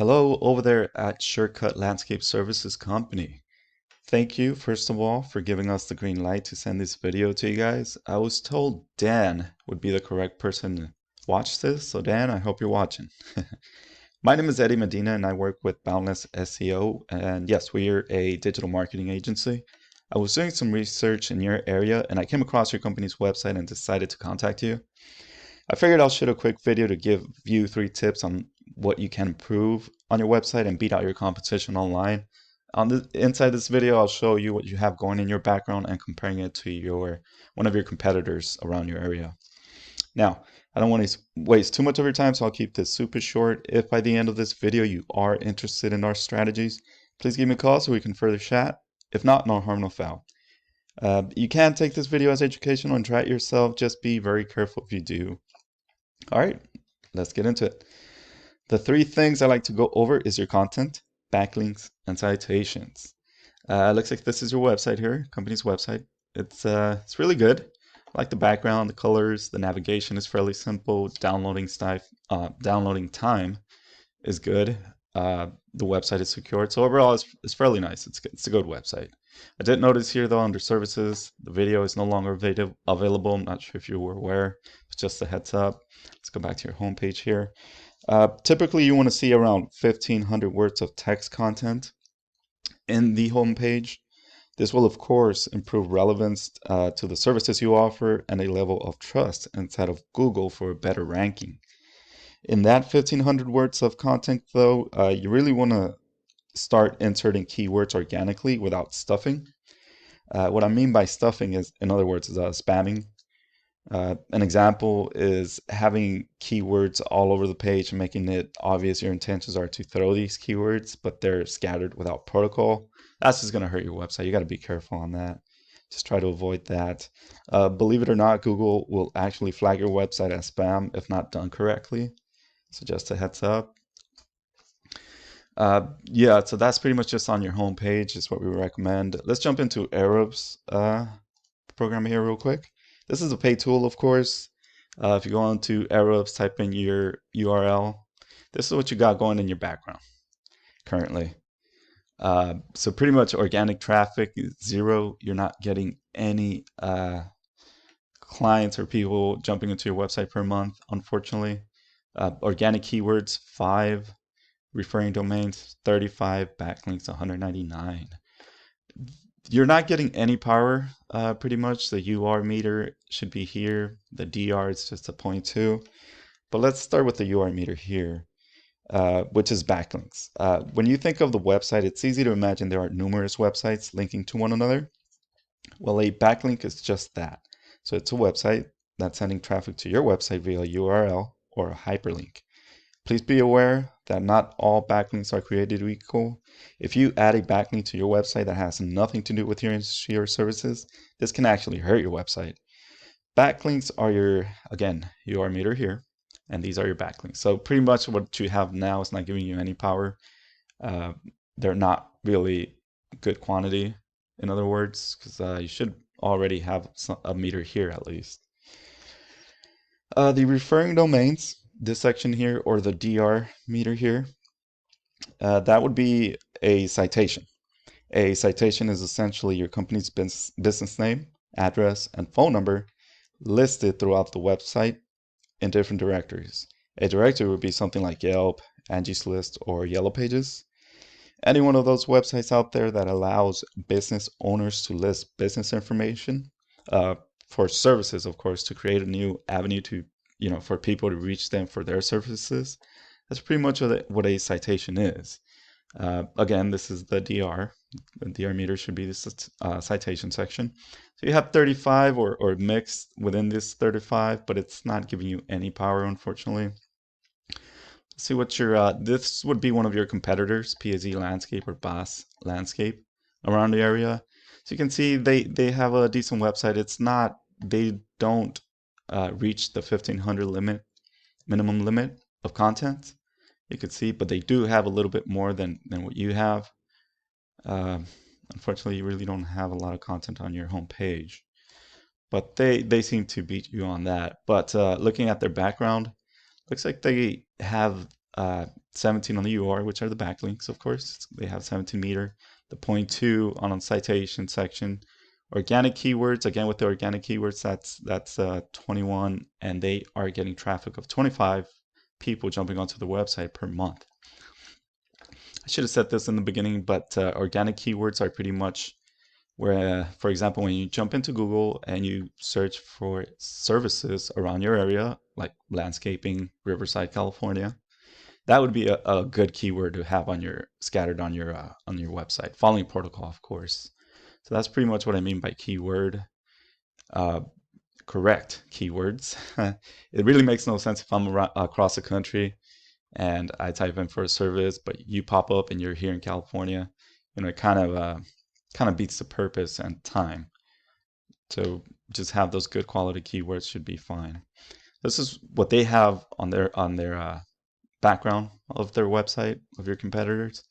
Hello over there at Shortcut Landscape Services Company. Thank you, first of all, for giving us the green light to send this video to you guys. I was told Dan would be the correct person to watch this, so Dan, I hope you're watching. My name is Eddie Medina and I work with Boundless SEO, and yes, we are a digital marketing agency. I was doing some research in your area and I came across your company's website and decided to contact you. I figured I'll shoot a quick video to give you 3 tips on what you can improve on your website and beat out your competition online. On the inside this video, I'll show you what you have going in your background and comparing it to one of your competitors around your area. Now, I don't want to waste too much of your time, so I'll keep this super short. If by the end of this video you are interested in our strategies, please give me a call so we can further chat. If not, no harm, no foul. You can take this video as educational and try it yourself. Just be very careful if you do. All right, let's get into it. The 3 things I like to go over is your content, backlinks, and citations. Looks like this is your website here, company's website. It's really good. I like the background, the colors, the navigation is fairly simple. Downloading time is good. The website is secured, so overall it's fairly nice. It's a good website. I did notice here though under services, the video is no longer available. I'm not sure if you were aware. It's just a heads up. Let's go back to your homepage here. Typically you want to see around 1,500 words of text content in the homepage. This will of course improve relevance to the services you offer and a level of trust inside of Google for a better ranking. In that 1,500 words of content though, you really want to start inserting keywords organically without stuffing. What I mean by stuffing is, in other words, is spamming. An example is having keywords all over the page and making it obvious your intentions are to throw these keywords, but they're scattered without protocol. That's just going to hurt your website. You got to be careful on that. Just try to avoid that. Believe it or not, Google will actually flag your website as spam if not done correctly. So just a heads up. Yeah, so that's pretty much just on your home page is what we recommend. Let's jump into Arab's program here real quick. This is a paid tool, of course. If you go on to Arab's, type in your URL. This is what you got going in your background currently. So pretty much organic traffic is 0. You're not getting any clients or people jumping into your website per month, unfortunately. Organic keywords 5, referring domains 35, backlinks 199. You're not getting any power pretty much. The UR meter should be here. The DR is just a 0.2. But let's start with the UR meter here, which is backlinks. When you think of the website, it's easy to imagine there are numerous websites linking to one another. Well, a backlink is just that. So it's a website that's sending traffic to your website via URL or a hyperlink. Please be aware that not all backlinks are created equal. If you add a backlink to your website that has nothing to do with your industry or services, this can actually hurt your website. Backlinks are again, UR meter here, and these are your backlinks. So pretty much what you have now is not giving you any power. They're not really good quantity, in other words, because you should already have a meter here at least. The referring domains, this section here, or the DR meter here, that would be a citation. A citation is essentially your company's business name, address, and phone number listed throughout the website in different directories. A directory would be something like Yelp, Angie's List, or Yellow Pages. Any one of those websites out there that allows business owners to list business information for services, of course, to create a new avenue to, for people to reach them for their services. That's pretty much what a citation is. Again, this is the DR. The DR meter should be this citation section. So you have 35 or mixed within this 35, but it's not giving you any power, unfortunately. Let's see what this would be one of your competitors, PAZ Landscape or Boss Landscape around the area. So you can see they have a decent website. They don't reach the 1,500 minimum limit of content. You could see, but they do have a little bit more than what you have. Unfortunately, you really don't have a lot of content on your home page, but they seem to beat you on that. But looking at their background, looks like they have 17 on the UR, which are the backlinks, of course. They have 17 meter. The 0.2 on citation section. Organic keywords, again with the organic keywords, that's 21, and they are getting traffic of 25 people jumping onto the website per month. I should have said this in the beginning, but organic keywords are pretty much where, for example, when you jump into Google and you search for services around your area, like landscaping, Riverside, California, that would be a good keyword to have on your scattered on your website. Following protocol, of course. So that's pretty much what I mean by keyword. Correct keywords. It really makes no sense if I'm across the country and I type in for a service, but you pop up and you're here in California. You know, it kind of beats the purpose and time. So just have those good quality keywords should be fine. This is what they have on their background of their website of your competitors.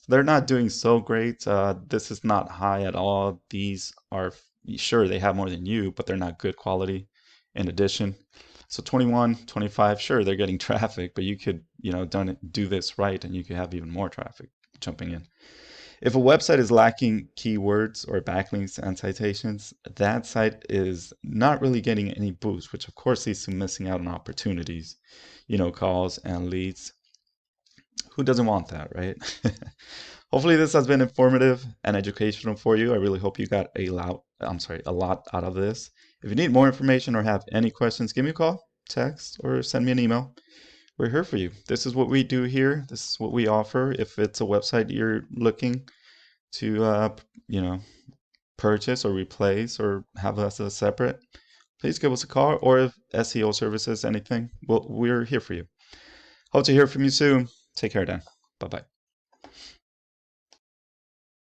They're not doing so great. This is not high at all. These are, sure, they have more than you, but they're not good quality in addition. So 21, 25, sure, they're getting traffic, but you could, do this right and you could have even more traffic jumping in. If a website is lacking keywords or backlinks and citations, that site is not really getting any boost, which of course leads to missing out on opportunities, calls and leads. Who doesn't want that, right? Hopefully this has been informative and educational for you. I really hope you got a lot out of this. If you need more information or have any questions, give me a call, text, or send me an email. We're here for you. This is what we do here. This is what we offer. If it's a website you're looking to, purchase or replace or have us as separate, please give us a call. Or if SEO services, anything, well, we're here for you. Hope to hear from you soon. Take care, Dan. Bye-bye.